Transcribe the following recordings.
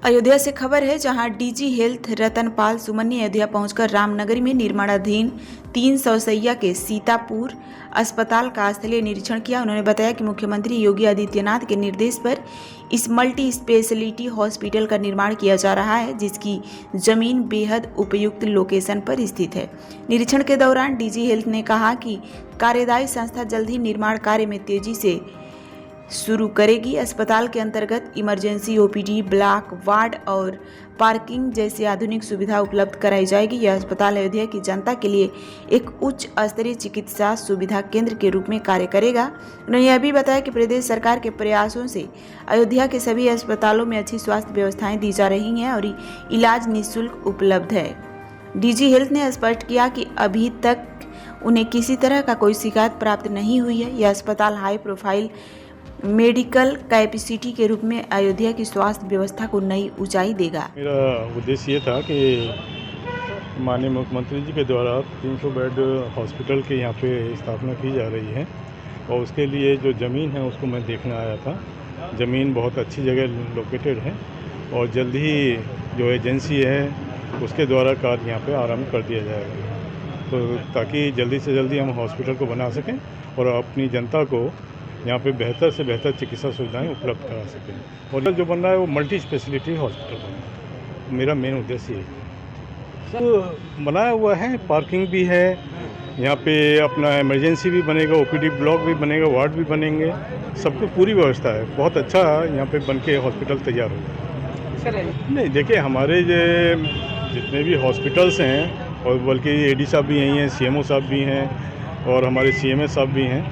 अयोध्या से खबर है, जहां डीजी हेल्थ रतनपाल सुमन ने अयोध्या पहुंचकर रामनगरी में निर्माणाधीन 300 शैय्या के सीतापुर अस्पताल का स्थलीय निरीक्षण किया। उन्होंने बताया कि मुख्यमंत्री योगी आदित्यनाथ के निर्देश पर इस मल्टी स्पेशलिटी हॉस्पिटल का निर्माण किया जा रहा है, जिसकी जमीन बेहद उपयुक्त लोकेशन पर स्थित है। निरीक्षण के दौरान डीजी हेल्थ ने कहा कि कार्यदायी संस्था जल्द ही निर्माण कार्य में तेजी से शुरू करेगी। अस्पताल के अंतर्गत इमरजेंसी, ओपीडी, ब्लॉक वार्ड और पार्किंग जैसी आधुनिक सुविधा उपलब्ध कराई जाएगी। यह अस्पताल अयोध्या की जनता के लिए एक उच्च स्तरीय चिकित्सा सुविधा केंद्र के रूप में कार्य करेगा। उन्होंने यह भी बताया कि प्रदेश सरकार के प्रयासों से अयोध्या के सभी अस्पतालों में अच्छी स्वास्थ्य व्यवस्थाएं दी जा रही हैं और इलाज निःशुल्क उपलब्ध है। डीजी हेल्थ ने स्पष्ट किया कि अभी तक उन्हें किसी तरह का कोई शिकायत प्राप्त नहीं हुई है। यह अस्पताल हाई प्रोफाइल मेडिकल कैपेसिटी के रूप में अयोध्या की स्वास्थ्य व्यवस्था को नई ऊंचाई देगा। मेरा उद्देश्य ये था कि माननीय मुख्यमंत्री जी के द्वारा 300 बेड हॉस्पिटल के यहाँ पे स्थापना की जा रही है और उसके लिए जो ज़मीन है उसको मैं देखने आया था। ज़मीन बहुत अच्छी जगह लोकेटेड है और जल्द ही जो एजेंसी है उसके द्वारा कार्य यहाँ पे आरंभ कर दिया जाएगा, तो ताकि जल्दी से जल्दी हम हॉस्पिटल को बना सकें और अपनी जनता को यहाँ पे बेहतर से बेहतर चिकित्सा सुविधाएं उपलब्ध करा सकें। और जो बन रहा है वो मल्टी स्पेशलिटी हॉस्पिटल है। मेरा मेन उद्देश्य है तो बनाया हुआ है, पार्किंग भी है यहाँ पे, अपना इमरजेंसी भी बनेगा, ओपीडी ब्लॉक भी बनेगा, वार्ड भी बनेंगे, सब कुछ पूरी व्यवस्था है। बहुत अच्छा यहाँ पे बन के हॉस्पिटल तैयार होगा। नहीं देखिए, हमारे जितने भी हॉस्पिटल्स हैं और बल्कि एडी साहब भी यहीं हैं, सीएमओ साहब भी हैं और हमारे सीएमएस साहब भी हैं,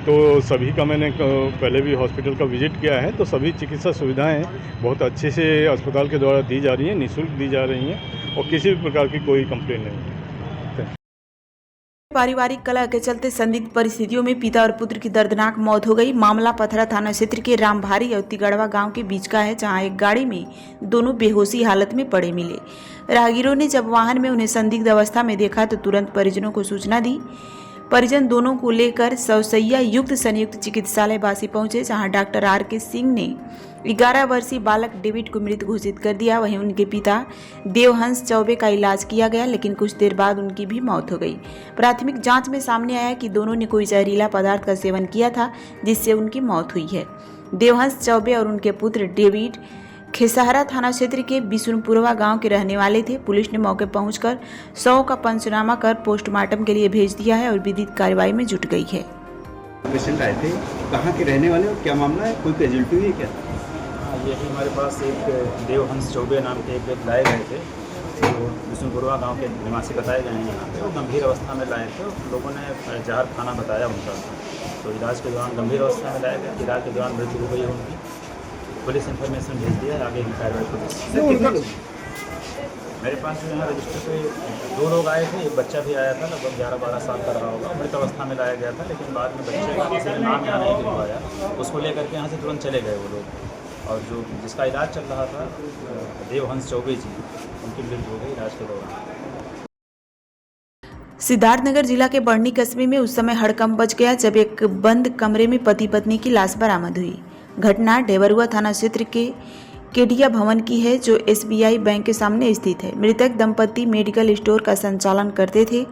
तो सभी का मैंने पहले भी हॉस्पिटल का विजिट किया है। तो सभी चिकित्सा सुविधाएं बहुत अच्छे से अस्पताल के द्वारा दी जा रही हैं, निःशुल्क दी जा रही हैं और किसी भी प्रकार की कोई कंप्लेन नहीं है। पारिवारिक कलह के चलते संदिग्ध परिस्थितियों में पिता और पुत्र की दर्दनाक मौत हो गई। मामला पथरा थाना क्षेत्र के रामभारी और तिगड़वा गांव के बीच का है, जहां एक गाड़ी में दोनों बेहोशी हालत में पड़े मिले। राहगीरों ने जब वाहन में उन्हें संदिग्ध अवस्था में देखा तो तुरंत परिजनों को सूचना दी। परिजन दोनों को लेकर 100 शैय्या युक्त संयुक्त चिकित्सालय बासी पहुंचे, जहां डॉक्टर आर.के. सिंह ने 11 वर्षीय बालक डेविड को मृत घोषित कर दिया। वहीं उनके पिता देवहंस चौबे का इलाज किया गया, लेकिन कुछ देर बाद उनकी भी मौत हो गई। प्राथमिक जांच में सामने आया कि दोनों ने कोई जहरीला पदार्थ का सेवन किया था, जिससे उनकी मौत हुई है। देवहंस चौबे और उनके पुत्र डेविड खेसहरा थाना क्षेत्र के बिशुनपुरवा गांव के रहने वाले थे। पुलिस ने मौके पहुंचकर शव का पंचनामा कर पोस्टमार्टम के लिए भेज दिया है और विधिक कार्रवाई में जुट गई है। पेशेंट आए थे, कहाँ के रहने वाले और क्या मामला है, कोई कैजुअल्टी हुई है क्या? ये हमारे पास एक देवहंस चौबे नाम के एक लाए गए थे, जो बिशुनपुरवा गांव के निवासी बताए गए हैं। यहाँ पे वो गंभीर अवस्था में लाए थे। लोगों ने जहर खाना बताया उनका, तो इलाज के दौरान गंभीर अवस्था में लाया गया। इलाज के दौरान मृत्यु हो गई उनकी। पुलिस इन्फॉर्मेशन भेज दिया है, आगे की कार्रवाई पुलिस। मेरे पास जो यहाँ रजिस्टर पे 2 लोग आए थे, एक बच्चा भी आया था, लगभग 11-12 साल का रहा होगा। मृत अवस्था में लाया गया था, लेकिन बाद में बच्चे का किसी ने नाम यहाँ नहीं लिखवाया, उसको लेकर के यहाँ से तुरंत चले गए वो लोग। और जो जिसका इलाज चल रहा था देवहंस चौबे जी, उनकी मृत्यु हो गई इलाज के दौरान। सिद्धार्थनगर जिला के बढ़नी कस्बे में उस समय हड़कंप मच गया जब एक बंद कमरे में पति पत्नी की लाश बरामद हुई। घटना ढेबरुआ थाना क्षेत्र के केडिया भवन की है, जो SBI बैंक के सामने स्थित है। मृतक दंपति मेडिकल स्टोर का संचालन करते थे।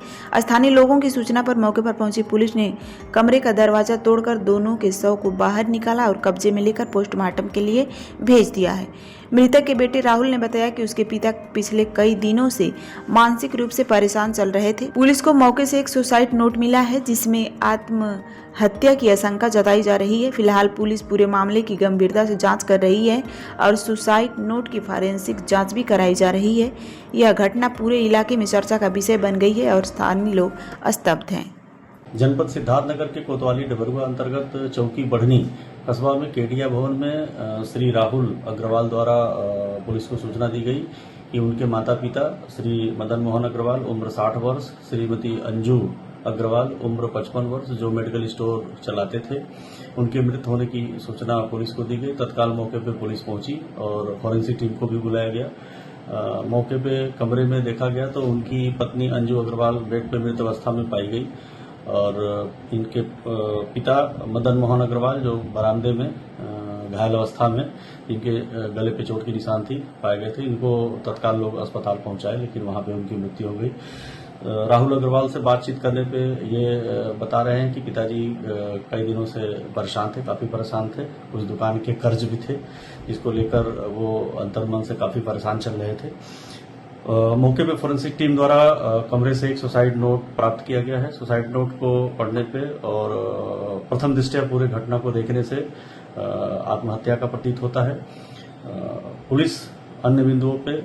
स्थानीय लोगों की सूचना पर मौके पर पहुंची पुलिस ने कमरे का दरवाजा तोड़कर दोनों के शव को बाहर निकाला और कब्जे में लेकर पोस्टमार्टम के लिए भेज दिया है। मृतक के बेटे राहुल ने बताया कि उसके पिता पिछले कई दिनों से मानसिक रूप से परेशान चल रहे थे। पुलिस को मौके से एक सुसाइड नोट मिला है, जिसमें आत्महत्या की आशंका जताई जा रही है। फिलहाल पुलिस पूरे मामले की गंभीरता से जांच कर रही है और सुसाइड नोट की फॉरेंसिक जांच भी कराई जा रही है। यह घटना पूरे इलाके में चर्चा का विषय बन गई है और स्थानीय लोग स्तब्ध हैं। जनपद सिद्धार्थनगर के कोतवाली ढबरुआ अंतर्गत चौकी बढ़नी कस्बा में केडिया भवन में श्री राहुल अग्रवाल द्वारा पुलिस को सूचना दी गई कि उनके माता पिता श्री मदन मोहन अग्रवाल उम्र 60 वर्ष, श्रीमती अंजू अग्रवाल उम्र 55 वर्ष, जो मेडिकल स्टोर चलाते थे, उनके मृत होने की सूचना पुलिस को दी गई। तत्काल मौके पर पुलिस पहुंची और फॉरेंसिक टीम को भी बुलाया गया। मौके पे कमरे में देखा गया तो उनकी पत्नी अंजू अग्रवाल बेड पे मृत अवस्था में पाई गई और इनके पिता मदन मोहन अग्रवाल जो बरामदे में घायल अवस्था में, इनके गले पे चोट के निशान पाए गए थे। इनको तत्काल लोग अस्पताल पहुंचाए, लेकिन वहां पे उनकी मृत्यु हो गई। राहुल अग्रवाल से बातचीत करने पे ये बता रहे हैं कि पिताजी कई दिनों से परेशान थे, काफी परेशान थे। कुछ दुकान के कर्ज भी थे, जिसको लेकर वो अंतर्मन से काफी परेशान चल रहे थे। मौके पे फोरेंसिक टीम द्वारा कमरे से एक सुसाइड नोट प्राप्त किया गया है। सुसाइड नोट को पढ़ने पे और प्रथम दृष्टया पूरे घटना को देखने से आत्महत्या का प्रतीत होता है। पुलिस अन्य बिंदुओं पे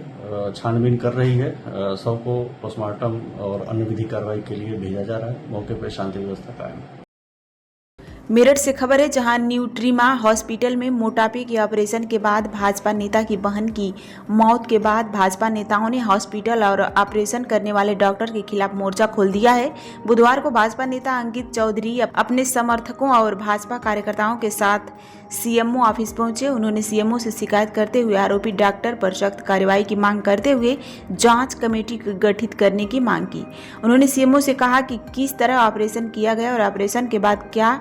छानबीन कर रही है। शव को पोस्टमार्टम और अन्य विधिक कार्रवाई के लिए भेजा जा रहा है। मौके पर शांति व्यवस्था कायम है। मेरठ से खबर है, जहां न्यूट्रीमा हॉस्पिटल में मोटापे के ऑपरेशन के बाद भाजपा नेता की बहन की मौत के बाद भाजपा नेताओं ने हॉस्पिटल और ऑपरेशन करने वाले डॉक्टर के खिलाफ मोर्चा खोल दिया है। बुधवार को भाजपा नेता अंकित चौधरी अपने समर्थकों और भाजपा कार्यकर्ताओं के साथ सीएमओ ऑफिस पहुंचे। उन्होंने सीएमओ से शिकायत करते हुए आरोपी डॉक्टर पर सख्त कार्रवाई की मांग करते हुए जांच कमेटी गठित करने की मांग की। उन्होंने सीएमओ से कहा कि किस तरह ऑपरेशन किया गया और ऑपरेशन के बाद क्या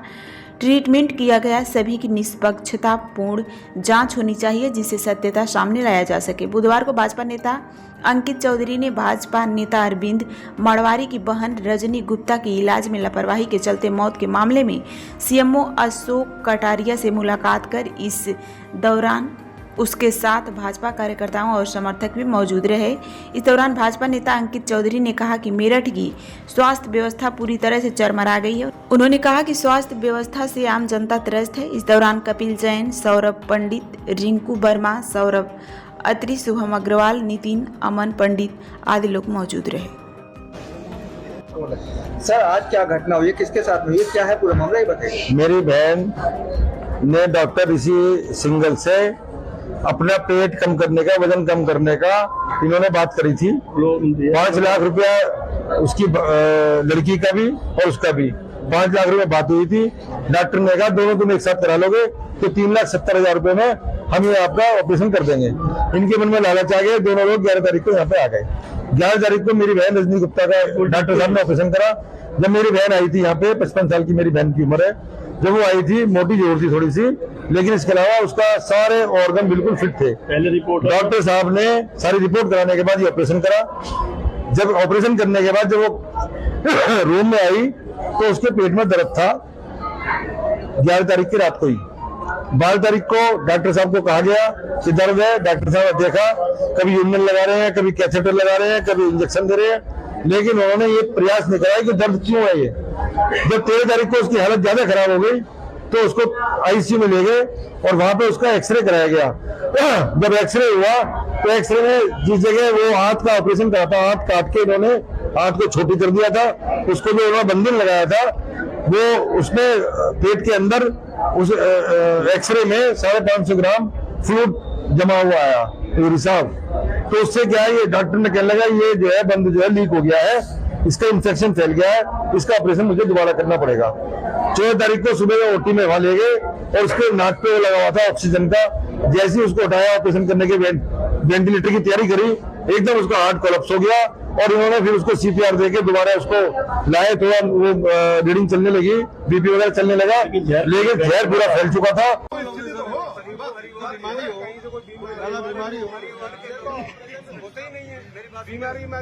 ट्रीटमेंट किया गया, सभी की निष्पक्षतापूर्ण जांच होनी चाहिए, जिससे सत्यता सामने लाया जा सके। बुधवार को भाजपा नेता अंकित चौधरी ने भाजपा नेता अरविंद मड़वारी की बहन रजनी गुप्ता की इलाज में लापरवाही के चलते मौत के मामले में सीएमओ अशोक कटारिया से मुलाकात कर इस दौरान उसके साथ भाजपा कार्यकर्ताओं और समर्थक भी मौजूद रहे। इस दौरान भाजपा नेता अंकित चौधरी ने कहा कि मेरठ की स्वास्थ्य व्यवस्था पूरी तरह से चरमरा गई है। उन्होंने कहा कि स्वास्थ्य व्यवस्था से आम जनता त्रस्त है। इस दौरान कपिल जैन, सौरभ पंडित, रिंकू वर्मा, सौरभ अत्री, शुभम अग्रवाल, नितिन, अमन पंडित आदि लोग मौजूद रहे। सर, आज क्या घटना हुई, किसके साथ हुई, क्या है पूरा मामला, ये बताइए। मेरी बहन ने डॉक्टर ऋषि सिंगल से अपना पेट कम करने का, वजन कम करने का इन्होंने बात करी थी। 5 लाख रुपया उसकी लड़की का भी और उसका भी 5 लाख रुपया बात हुई थी। डॉक्टर ने कहा दोनों तुम एक साथ करा लोगे तो 3,70,000 रुपए में हम ये आपका ऑपरेशन कर देंगे। इनके मन में लालच आ गया। दोनों लोग 11 तारीख को यहाँ पे आ गए। 11 तारीख को मेरी बहन रजनी गुप्ता का डॉक्टर साहब ने ऑपरेशन करा। जब मेरी बहन आई थी यहाँ पे, 55 साल की मेरी बहन की उम्र है, जब वो आई थी मोटी जोर थी थोड़ी सी, लेकिन इसके अलावा उसका सारे ऑर्गन बिल्कुल फिट थे। पहले रिपोर्ट डॉक्टर साहब ने सारी रिपोर्ट कराने के बाद ये ऑपरेशन करा। जब ऑपरेशन करने के बाद जब वो रूम में आई तो उसके पेट में दर्द था। 11 तारीख की रात को ही 12 तारीख को डॉक्टर साहब को कहा गया कि दर्द है। डॉक्टर साहब देखा, कभी यूनियन लगा रहे हैं, कभी कैथेटर लगा रहे हैं, कभी इंजेक्शन दे रहे हैं, लेकिन उन्होंने ये प्रयास नहीं कराया कि दर्द क्यों है ये। जब 13 तारीख को उसकी हालत ज्यादा खराब हो गई तो उसको आईसीयू में ले गए और वहां पे उसका एक्सरे कराया गया। जब एक्सरे हुआ तो एक्सरे में जिस जगह वो हाथ का ऑपरेशन करा था, हाथ काट के इन्होंने हाथ को छोटी कर दिया था। उसको जो उन्होंने बंधन लगाया था वो उसमें पेट के अंदर उस एक्सरे में 550 ग्राम फ्लूइड जमा हुआ आया, रिसाव। तो उससे क्या है, ये डॉक्टर ने कहने लगा ये जो है बंद जो है लीक हो गया है, इसका इंफेक्शन फैल गया है, इसका ऑपरेशन मुझे दोबारा करना पड़ेगा। 14 तारीख को सुबह में ओटी में वहां ले गए और उसके नाक पे वो लगा हुआ था ऑक्सीजन का। जैसे ही उसको उठाया, ऑपरेशन करने के वेंटिलेटर की तैयारी करी, एकदम उसका हार्ट कोलैप्स हो गया और इन्होंने फिर उसको सीपीआर देके दोबारा उसको लाए। थोड़ा वो रीडिंग चलने लगी, बीपी वगैरह चलने लगा, लेकिन जहर पूरा फैल चुका था। बीमारी